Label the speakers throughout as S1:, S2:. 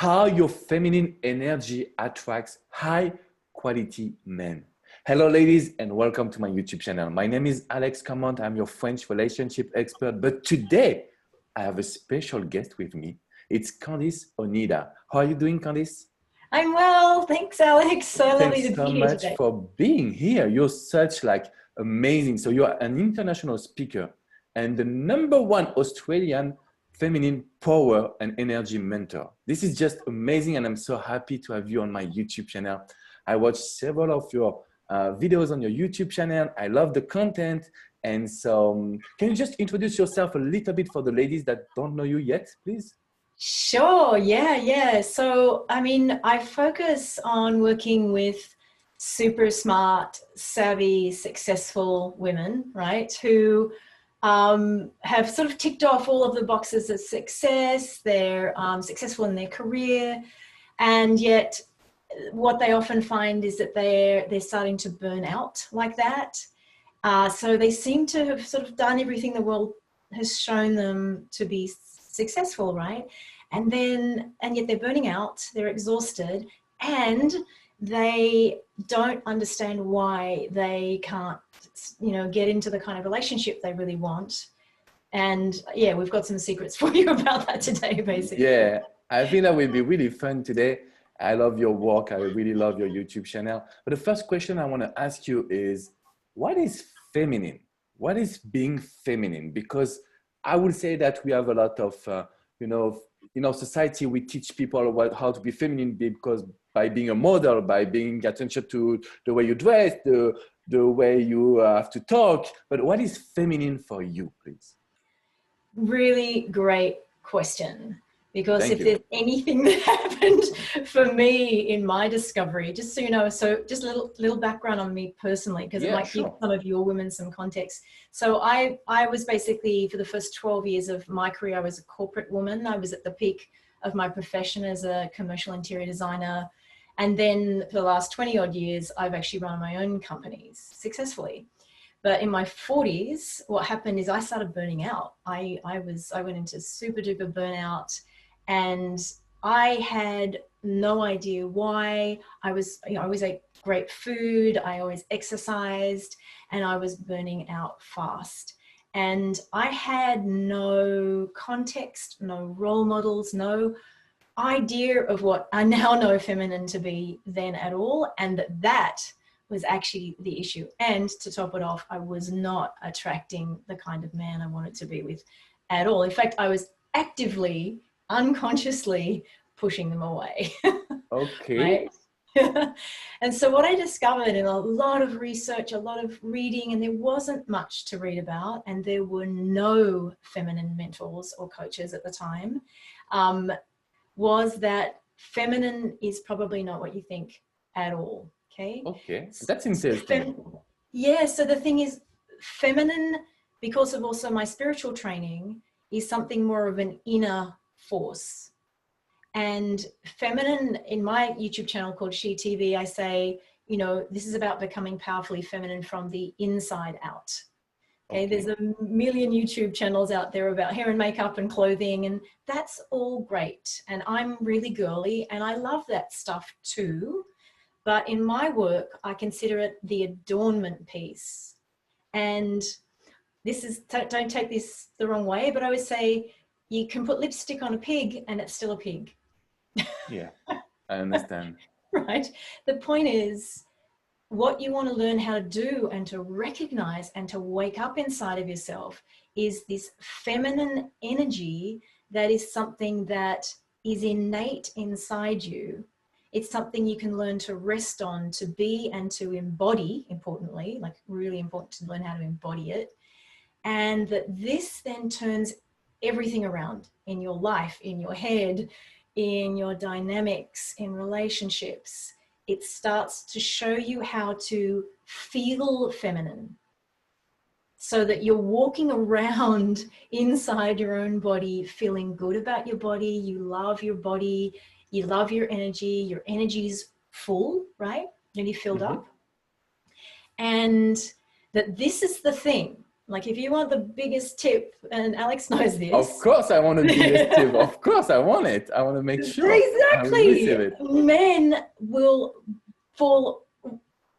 S1: how your feminine energy attracts high quality men. Hello, ladies, and welcome to my YouTube channel. My name is Alex Cormont. I'm your French relationship expert, but today I have a special guest with me. It's Candice Oneida. How are you doing, Candice?
S2: I'm well, thanks, Alex. So lovely
S1: Thanks
S2: to
S1: so
S2: be here
S1: much
S2: today.
S1: for being here. You're such amazing. So you are an international speaker and the #1 Australian feminine power and energy mentor. This is just amazing, and I'm so happy to have you on my YouTube channel. I watched several of your videos on your YouTube channel. I love the content. And so can you just introduce yourself a little bit for the ladies that don't know you yet, please?
S2: Sure, yeah. So, I focus on working with super smart, savvy, successful women, right? Who have sort of ticked off all of the boxes of success. They're successful in their career, and yet what they often find is that they're starting to burn out like that. So they seem to have sort of done everything the world has shown them to be successful, right? And yet they're burning out, they're exhausted, and they don't understand why they can't, get into the kind of relationship they really want. And yeah, we've got some secrets for you about that today, basically.
S1: Yeah, I think that will be really fun today. I love your work. I really love your YouTube channel. But the first question I want to ask you is, what is feminine? What is being feminine? Because I would say that we have a lot of, in our society, we teach people how to be feminine because by being a model, by being attention to the way you dress, the way you have to talk. But what is feminine for you, please?
S2: Really great question. Because
S1: Thank
S2: if
S1: you.
S2: there's anything that happened for me in my discovery, just so you know, so just a little background on me personally, because it might give some of your women some context. So I was basically, for the first 12 years of my career, I was a corporate woman. I was at the peak of my profession as a commercial interior designer. And then for the last 20 odd years, I've actually run my own companies successfully. But in my 40s, what happened is I started burning out. I went into super duper burnout, and I had no idea why. I always ate great food, I always exercised, and I was burning out fast. And I had no context, no role models, no idea of what I now know feminine to be then at all, and that was actually the issue. And to top it off, I was not attracting the kind of man I wanted to be with at all. In fact, I was actively, unconsciously pushing them away.
S1: Okay.
S2: And so what I discovered in a lot of research, a lot of reading, and there wasn't much to read about, and there were no feminine mentors or coaches at the time, was that feminine is probably not what you think at all.
S1: Okay, that's interesting.
S2: Yeah, so the thing is, feminine, because of also my spiritual training, is something more of an inner force. And feminine, in my YouTube channel called She TV, I say, this is about becoming powerfully feminine from the inside out. Okay, there's a million YouTube channels out there about hair and makeup and clothing, and that's all great. And I'm really girly, and I love that stuff too. But in my work, I consider it the adornment piece. And this is, don't take this the wrong way, but I would say you can put lipstick on a pig and it's still a pig.
S1: Yeah, I understand.
S2: Right? The point is, what you want to learn how to do and to recognize and to wake up inside of yourself is this feminine energy that is something that is innate inside you. It's something you can learn to rest on, to be and to embody, importantly, like really important to learn how to embody it. And that this then turns everything around in your life, in your head, in your dynamics, in relationships. It starts to show you how to feel feminine, so that you're walking around inside your own body, feeling good about your body, you love your body, you love your energy's full, right? Really filled up. And that this is the thing Like if you want the biggest tip, and Alex knows
S1: Of
S2: this.
S1: course I want to be a tip. Of course I want it. I want to make sure I will receive
S2: Exactly.
S1: it.
S2: Men will fall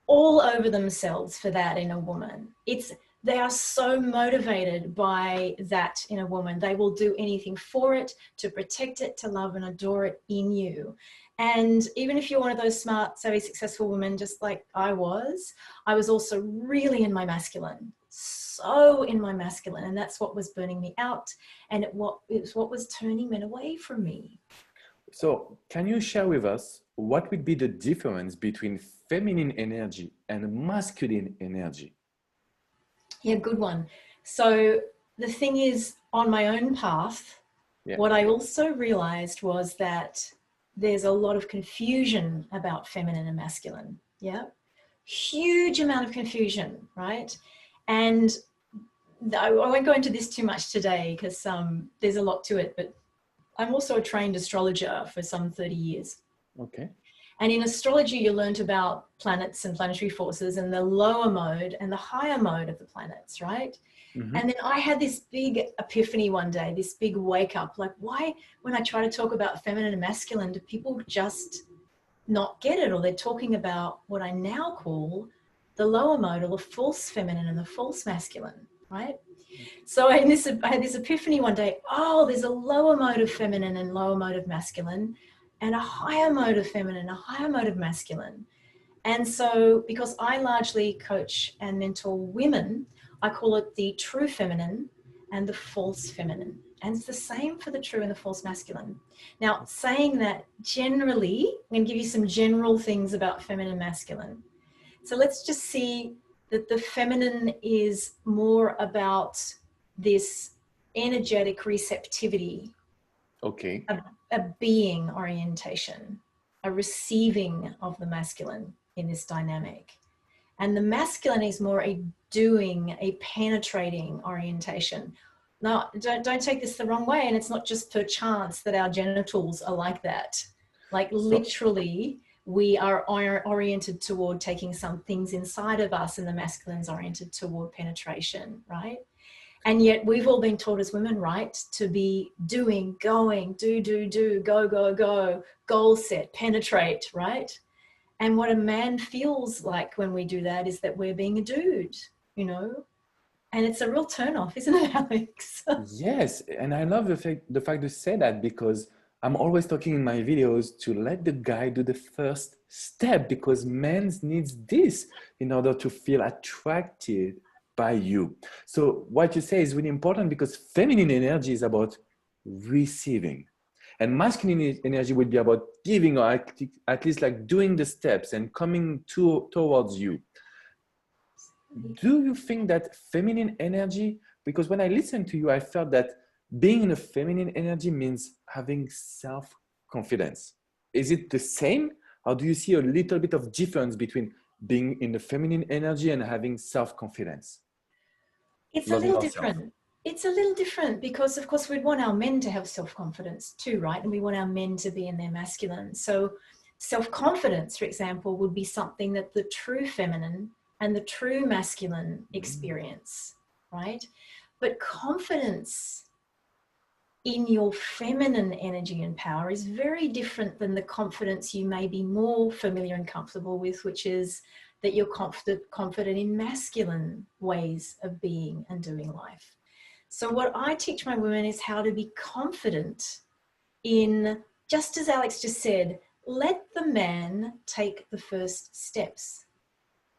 S2: all over themselves for that in a woman. They are so motivated by that in a woman. They will do anything for it, to protect it, to love and adore it in you. And even if you're one of those smart, savvy, successful women, just like I was also really in my masculine, so in my masculine. And that's what was burning me out. And it was what was turning men away from me.
S1: So can you share with us what would be the difference between feminine energy and masculine energy?
S2: Yeah, good one. So the thing is, on my own path, what I also realized was that there's a lot of confusion about feminine and masculine. Yeah. Huge amount of confusion, right? And I won't go into this too much today because there's a lot to it, but I'm also a trained astrologer for some 30 years.
S1: Okay.
S2: And in astrology, you learned about planets and planetary forces and the lower mode and the higher mode of the planets, right? Mm-hmm. And then I had this big epiphany one day, this big wake up, like why, when I try to talk about feminine and masculine, do people just not get it? Or they're talking about what I now call the lower mode, or the false feminine and the false masculine, right? So I had this epiphany one day, oh, there's a lower mode of feminine and lower mode of masculine, and a higher mode of feminine, a higher mode of masculine. And so because I largely coach and mentor women, I call it the true feminine and the false feminine. And it's the same for the true and the false masculine. Now, saying that generally, I'm going to give you some general things about feminine and masculine. So let's just see that the feminine is more about this energetic receptivity.
S1: Okay.
S2: A being orientation, a receiving of the masculine in this dynamic. And the masculine is more a doing, a penetrating orientation. Now, don't take this the wrong way. And it's not just per chance that our genitals are like that. Like literally, we are oriented toward taking some things inside of us, and the masculine's oriented toward penetration, right? And yet we've all been taught as women, right, to be doing, going, do, go, goal set, penetrate, right? And what a man feels like when we do that is that we're being a dude, you know? And it's a real turnoff, isn't it, Alex?
S1: Yes, and I love the fact you say that, because I'm always talking in my videos to let the guy do the first step, because men needs this in order to feel attracted by you. So what you say is really important, because feminine energy is about receiving, and masculine energy would be about giving, or at least like doing the steps and coming towards you. Do you think that feminine energy, because when I listened to you, I felt that being in a feminine energy means having self-confidence. Is it the same, or do you see a little bit of difference between being in the feminine energy and having self-confidence?
S2: It's a little different. It's a little different because, of course, we'd want our men to have self-confidence too, right? And we want our men to be in their masculine. So self-confidence, for example, would be something that the true feminine and the true masculine experience, right? But confidence in your feminine energy and power is very different than the confidence you may be more familiar and comfortable with, which is that you're confident in masculine ways of being and doing life. So what I teach my women is how to be confident in, just as Alex just said, let the man take the first steps.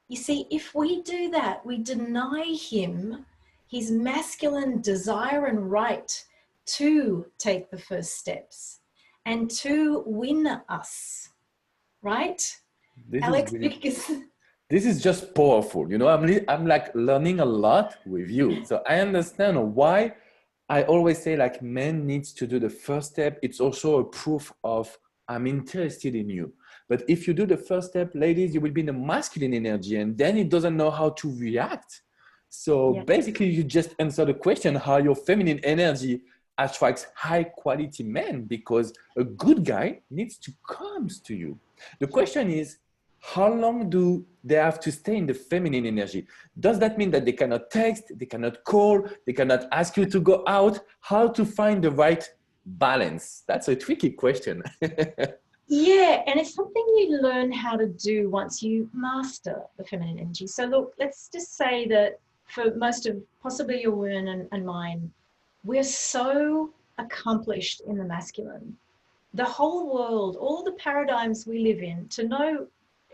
S2: You see, if we do that, we deny him his masculine desire and right to take the first steps and to win us, right? Alex,
S1: this is just powerful. You know, I'm like learning a lot with you. So I understand why I always say like men needs to do the first step. It's also a proof of I'm interested in you. But if you do the first step, ladies, you will be in the masculine energy, and then it doesn't know how to react. So basically you just answer the question how your feminine energy attracts high quality men, because a good guy needs to come to you. The question is, how long do they have to stay in the feminine energy? Does that mean that they cannot text, they cannot call, they cannot ask you to go out? How to find the right balance? That's a tricky question.
S2: Yeah, and it's something you learn how to do once you master the feminine energy. So look, let's just say that for most of possibly your women and mine, we're so accomplished in the masculine. The whole world, all the paradigms we live in, to know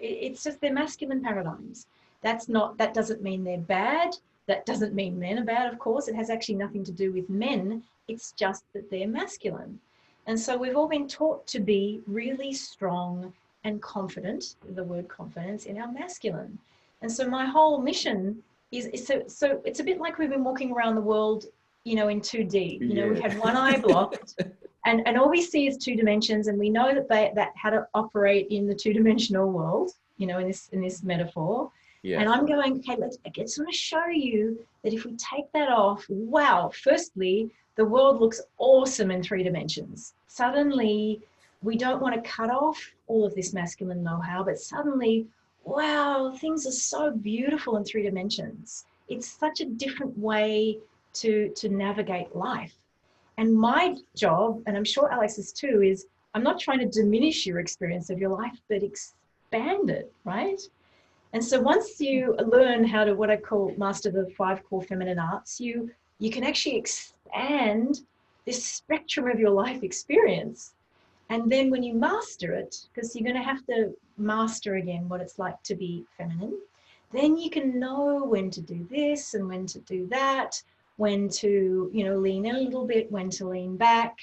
S2: it's just they're masculine paradigms. That doesn't mean they're bad. That doesn't mean men are bad, of course. It has actually nothing to do with men. It's just that they're masculine. And so we've all been taught to be really strong and confident, the word confidence, in our masculine. And so my whole mission is so it's a bit like we've been walking around the world, in 2D. We've had one eye blocked. And all we see is two dimensions, and we know that how to operate in the two-dimensional world, in this metaphor.
S1: Yeah.
S2: And I'm going, okay, I just want to show you that if we take that off, wow, firstly, the world looks awesome in 3 dimensions. Suddenly, we don't want to cut off all of this masculine know-how, but suddenly, wow, things are so beautiful in 3 dimensions. It's such a different way to navigate life. And my job, and I'm sure Alex's too, is I'm not trying to diminish your experience of your life, but expand it, right? And so once you learn how to, what I call, master the 5 core feminine arts, you can actually expand this spectrum of your life experience. And then when you master it, because you're going to have to master again what it's like to be feminine, then you can know when to do this and when to do that, when to, lean in a little bit, when to lean back,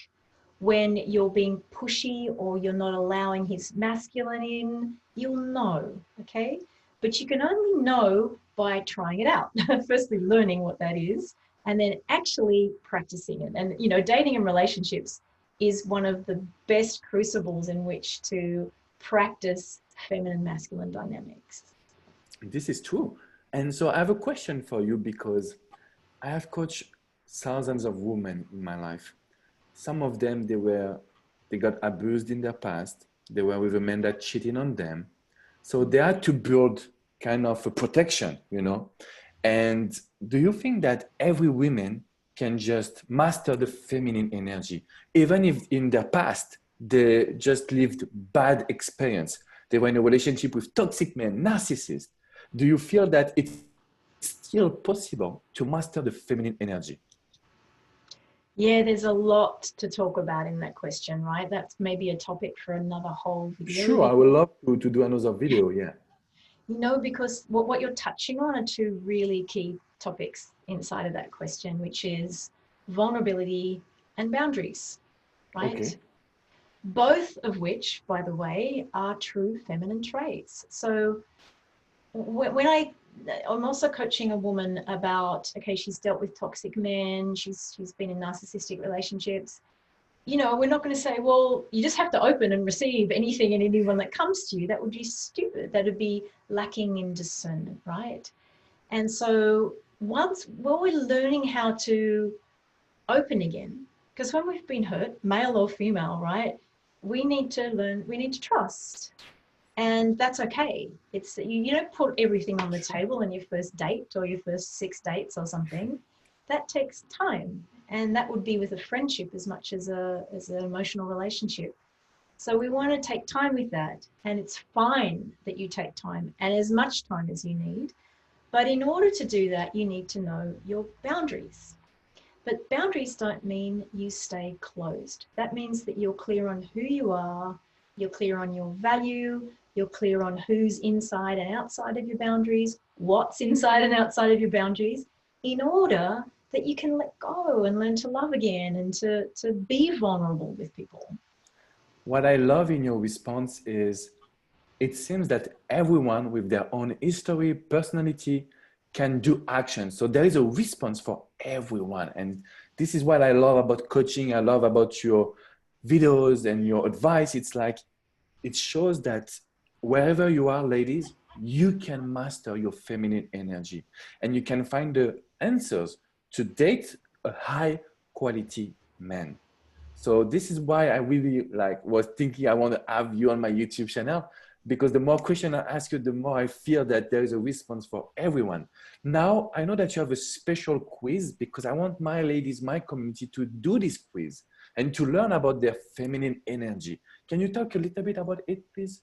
S2: when you're being pushy or you're not allowing his masculine in, you'll know, okay? But you can only know by trying it out. Firstly, learning what that is, and then actually practicing it. And, dating and relationships is one of the best crucibles in which to practice feminine masculine dynamics.
S1: This is true. And so I have a question for you, because I have coached thousands of women in my life. Some of them, they got abused in their past. They were with a man that cheated on them. So they had to build kind of a protection, And do you think that every woman can just master the feminine energy, even if in their past they just lived bad experience? They were in a relationship with toxic men, narcissists. Do you feel that it's still possible to master the feminine energy?
S2: Yeah, there's a lot to talk about in that question, right? That's maybe a topic for another whole video.
S1: Sure, I would love to do another video, yeah.
S2: Because what you're touching on are 2 really key topics inside of that question, which is vulnerability and boundaries, right?
S1: Okay.
S2: Both of which, by the way, are true feminine traits. So when I'm also coaching a woman about, okay, she's dealt with toxic men, she's been in narcissistic relationships. We're not going to say, well, you just have to open and receive anything and anyone that comes to you. That would be stupid. That would be lacking in discernment, right? And so while we're learning how to open again, because when we've been hurt, male or female, right, we need to trust. And that's okay. It's that you don't put everything on the table in your first date or your first 6 dates or something. That takes time. And that would be with a friendship as much as an emotional relationship. So we want to take time with that. And it's fine that you take time, and as much time as you need. But in order to do that, you need to know your boundaries. But boundaries don't mean you stay closed. That means that you're clear on who you are, you're clear on your value, you're clear on who's inside and outside of your boundaries, what's inside and outside of your boundaries, in order that you can let go and learn to love again and to be vulnerable with people.
S1: What I love in your response is it seems that everyone with their own history, personality can do action. So there is a response for everyone. And this is what I love about coaching. I love about your videos and your advice. It's like, it shows that wherever you are, ladies, you can master your feminine energy and you can find the answers to date a high quality man. So this is why I really was thinking I want to have you on my YouTube channel, because the more questions I ask you, the more I feel that there is a response for everyone. Now, I know that you have a special quiz because I want my ladies, my community to do this quiz and to learn about their feminine energy. Can you talk a little bit about it, please?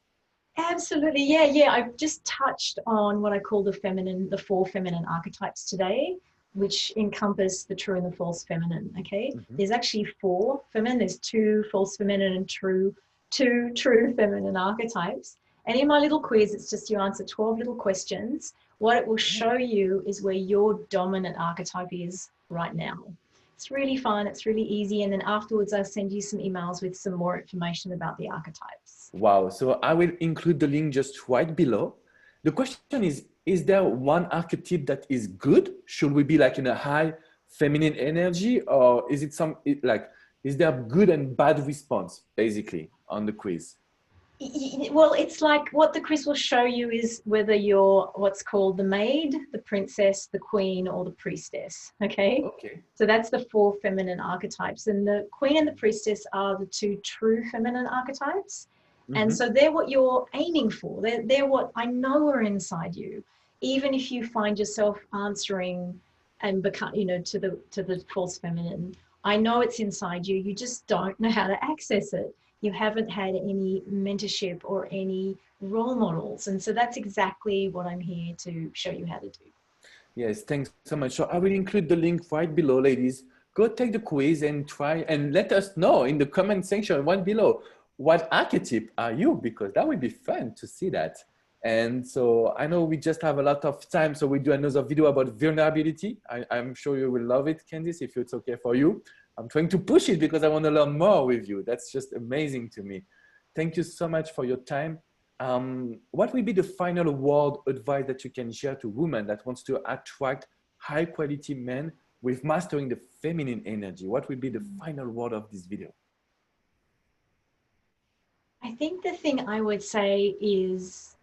S2: Absolutely. Yeah. I've just touched on what I call the 4 feminine archetypes today, which encompass the true and the false feminine. Okay.
S1: Mm-hmm.
S2: There's actually 4 feminine. There's 2 false feminine and 2 true feminine archetypes. And in my little quiz, it's just you answer 12 little questions. What it will show you is where your dominant archetype is right now. It's really fun. It's really easy. And then afterwards, I'll send you some emails with some more information about the archetypes.
S1: Wow. So I will include the link just right below. The question is there one archetype that is good? Should we be like in a high feminine energy, or is it is there good and bad response basically on the quiz?
S2: Well, it's like what the quiz will show you is whether you're what's called the maid, the princess, the queen, or the priestess. Okay. So that's the 4 feminine archetypes, and the queen and the priestess are the 2 true feminine archetypes. Mm-hmm. And so they're what you're aiming for. They're what I know are inside you. Even if you find yourself answering and become, to the false feminine, I know it's inside you. You just don't know how to access it. You haven't had any mentorship or any role models. And so that's exactly what I'm here to show you how to do.
S1: Yes, thanks so much. So I will include the link right below, ladies. Go take the quiz and try and let us know in the comment section right below what archetype are you, because that would be fun to see that. And so I know we just have a lot of time, so we do another video about vulnerability. I'm sure you will love it, Candice, if it's okay for you. I'm trying to push it because I want to learn more with you. That's just amazing to me. Thank you so much for your time. What will be the final word advice that you can share to women that wants to attract high quality men with mastering the feminine energy? What will be the final word of this video?
S2: I think the thing I would say is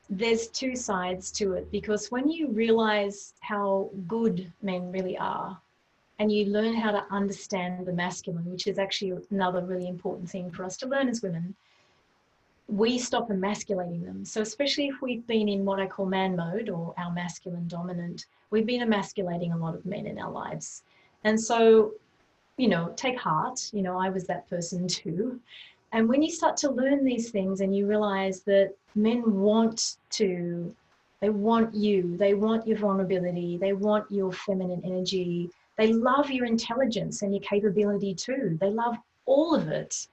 S2: there's 2 sides to it, because when you realize how good men really are, and you learn how to understand the masculine, which is actually another really important thing for us to learn as women, we stop emasculating them. So especially if we've been in what I call man mode, or our masculine dominant, we've been emasculating a lot of men in our lives. And so, take heart, I was that person too. And when you start to learn these things and you realize that men they want you, they want your vulnerability, they want your feminine energy, they love your intelligence and your capability too. They love all of it,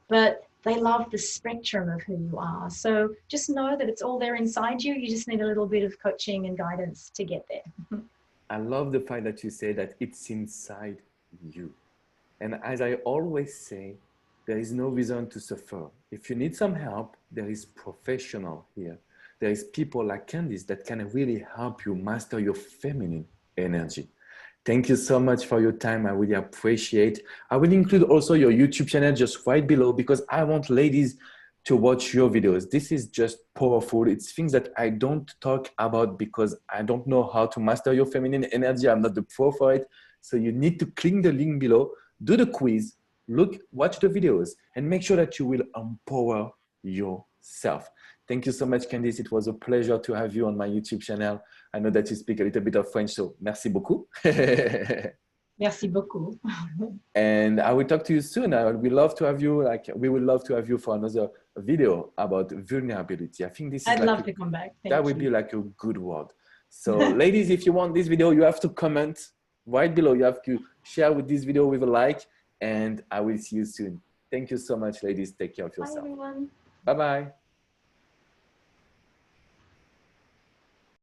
S2: but they love the spectrum of who you are. So just know that it's all there inside you. You just need a little bit of coaching and guidance to get there.
S1: I love the fact that you say that it's inside you. And as I always say, there is no reason to suffer. If you need some help, there is professional here. There is people like Candice that can really help you master your feminine energy. Thank you so much for your time. I really appreciate. I will include also your YouTube channel just right below, because I want ladies to watch your videos. This is just powerful. It's things that I don't talk about because I don't know how to master your feminine energy. I'm not the pro for it. So you need to click the link below, do the quiz, watch the videos, and make sure that you will empower yourself. Thank you so much, Candice. It was a pleasure to have you on my YouTube channel. I know that you speak a little bit of French, so merci beaucoup.
S2: Merci beaucoup.
S1: And I will talk to you soon. We would love to have you for another video about vulnerability. I think this is
S2: I'd love to come back.
S1: That would be like a good word. So ladies, if you want this video, you have to comment right below. You have to share with this video with a like, and I will see you soon. Thank you so much, ladies. Take care of yourself.
S2: Bye, everyone.
S1: Bye-bye.